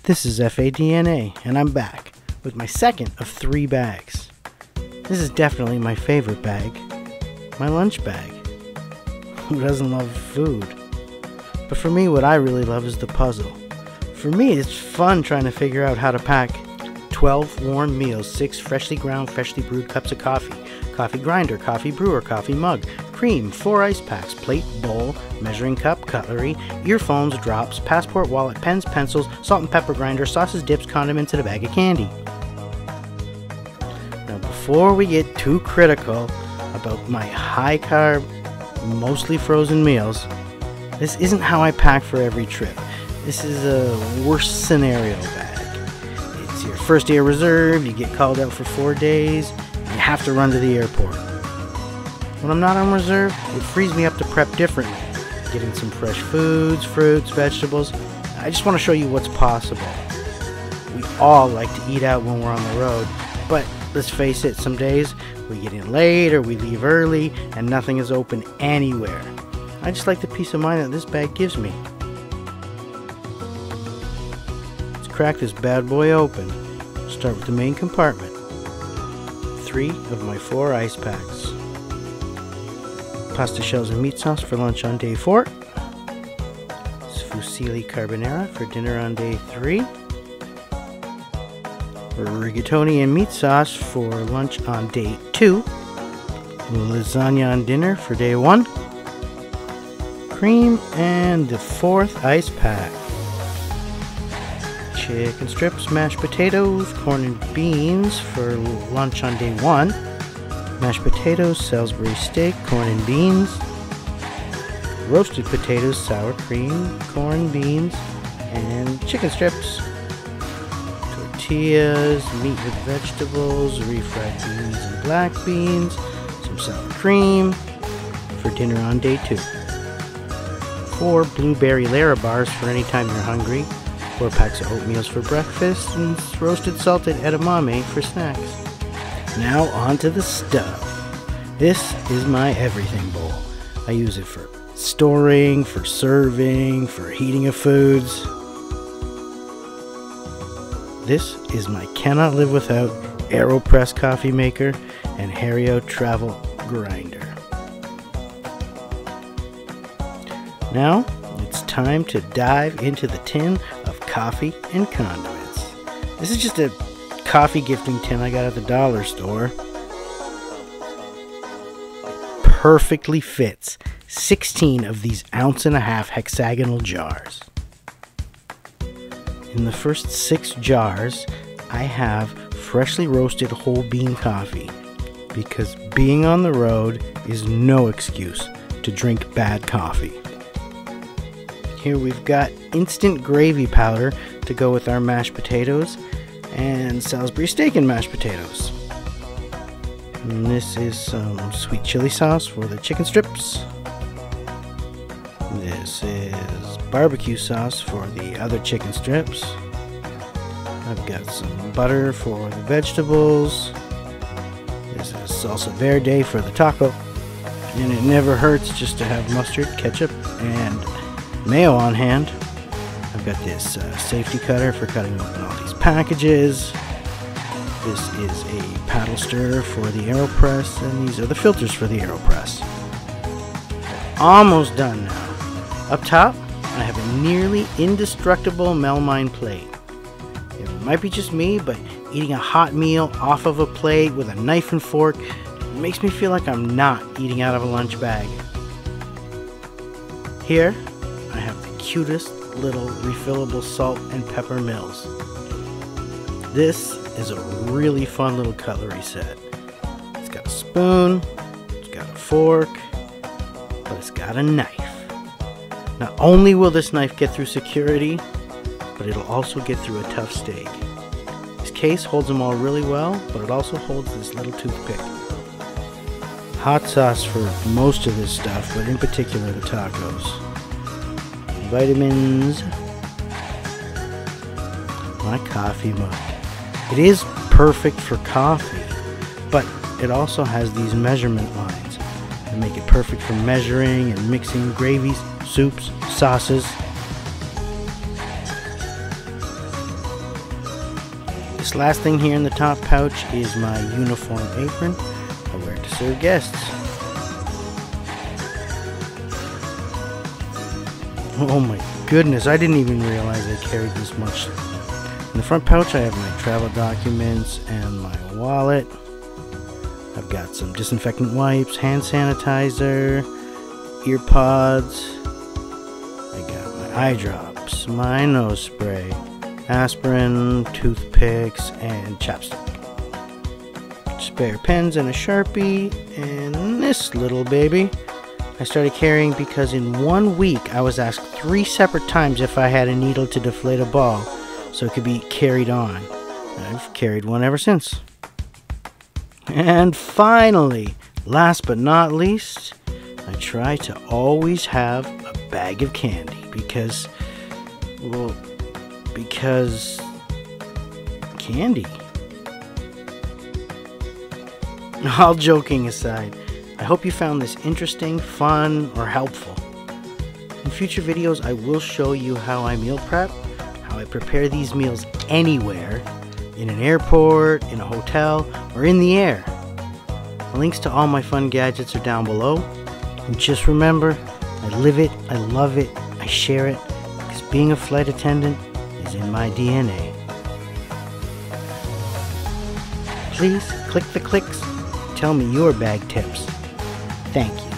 This is FADNA, and I'm back with my second of 3 bags. This is definitely my favorite bag, my lunch bag. Who doesn't love food? But for me, what I really love is the puzzle. For me, it's fun trying to figure out how to pack 12 warm meals, 6 freshly ground, freshly brewed cups of coffee, coffee grinder, coffee brewer, coffee mug, cream, 4 ice packs, plate, bowl, measuring cup, cutlery, earphones, drops, passport, wallet, pens, pencils, salt and pepper grinder, sauces, dips, condiments, and a bag of candy. Now, before we get too critical about my high-carb, mostly frozen meals, this isn't how I pack for every trip. This is a worst scenario bag. It's your first day of reserve, you get called out for 4 days, and you have to run to the airport. When I'm not on reserve, it frees me up to prep differently. Getting some fresh foods, fruits, vegetables. I just want to show you what's possible. We all like to eat out when we're on the road, but let's face it, some days we get in late or we leave early and nothing is open anywhere. I just like the peace of mind that this bag gives me. Let's crack this bad boy open. Start with the main compartment. 3 of my 4 ice packs. Pasta shells and meat sauce for lunch on day 4. Fusilli carbonara for dinner on day 3. Rigatoni and meat sauce for lunch on day 2. Lasagna on dinner for day 1. Cream and the 4th ice pack. Chicken strips, mashed potatoes, corn and beans for lunch on day 1. Mashed potatoes, Salisbury steak, corn and beans. Roasted potatoes, sour cream, corn, beans, and chicken strips. Tortillas, meat with vegetables, refried beans and black beans, some sour cream for dinner on day 2. 4 blueberry Lara bars for any time you're hungry. 4 packs of oatmeals for breakfast, and roasted salted edamame for snacks. Now on to the stuff. This is my everything bowl. I use it for storing, for serving, for heating of foods. This is my cannot live without AeroPress coffee maker and Harrio travel grinder. Now it's time to dive into the tin of coffee and condiments. This is just a coffee gifting tin I got at the dollar store. Perfectly fits 16 of these 1.5 ounce hexagonal jars. In the first 6 jars, I have freshly roasted whole bean coffee because being on the road is no excuse to drink bad coffee. Here we've got instant gravy powder to go with our mashed potatoes and Salisbury steak and mashed potatoes. And this is some sweet chili sauce for the chicken strips. This is barbecue sauce for the other chicken strips. I've got some butter for the vegetables. This is salsa verde for the taco. And it never hurts just to have mustard, ketchup, and mayo on hand. I've got this safety cutter for cutting open all these packages. This is a paddle stirrer for the AeroPress, and these are the filters for the AeroPress. Almost done now. Up top, I have a nearly indestructible melamine plate. It might be just me, but eating a hot meal off of a plate with a knife and fork makes me feel like I'm not eating out of a lunch bag. Here, I have the cutest little refillable salt and pepper mills. This is a really fun little cutlery set. It's got a spoon, it's got a fork, but it's got a knife. Not only will this knife get through security, but it'll also get through a tough steak. This case holds them all really well, but it also holds this little toothpick. Hot sauce for most of this stuff, but in particular the tacos. Vitamins. My coffee mug. It is perfect for coffee, but it also has these measurement lines that make it perfect for measuring and mixing gravies, soups, sauces. This last thing here in the top pouch is my uniform apron I wear to serve guests. Oh my goodness, I didn't even realize I carried this much. In the front pouch I have my travel documents and my wallet. I've got some disinfectant wipes, hand sanitizer, ear pods. I got my eye drops, my nose spray, aspirin, toothpicks, and chapstick. Spare pens and a Sharpie, and this little baby I started carrying because in 1 week I was asked 3 separate times if I had a needle to deflate a ball so it could be carried on. I've carried one ever since. And finally, last but not least, I try to always have a bag of candy because candy. All joking aside, I hope you found this interesting, fun, or helpful. In future videos, I will show you how I meal prep, how I prepare these meals anywhere, in an airport, in a hotel, or in the air. The links to all my fun gadgets are down below. And just remember, I live it, I love it, I share it, because being a flight attendant is in my DNA. Please click the clicks, tell me your bag tips. Thank you.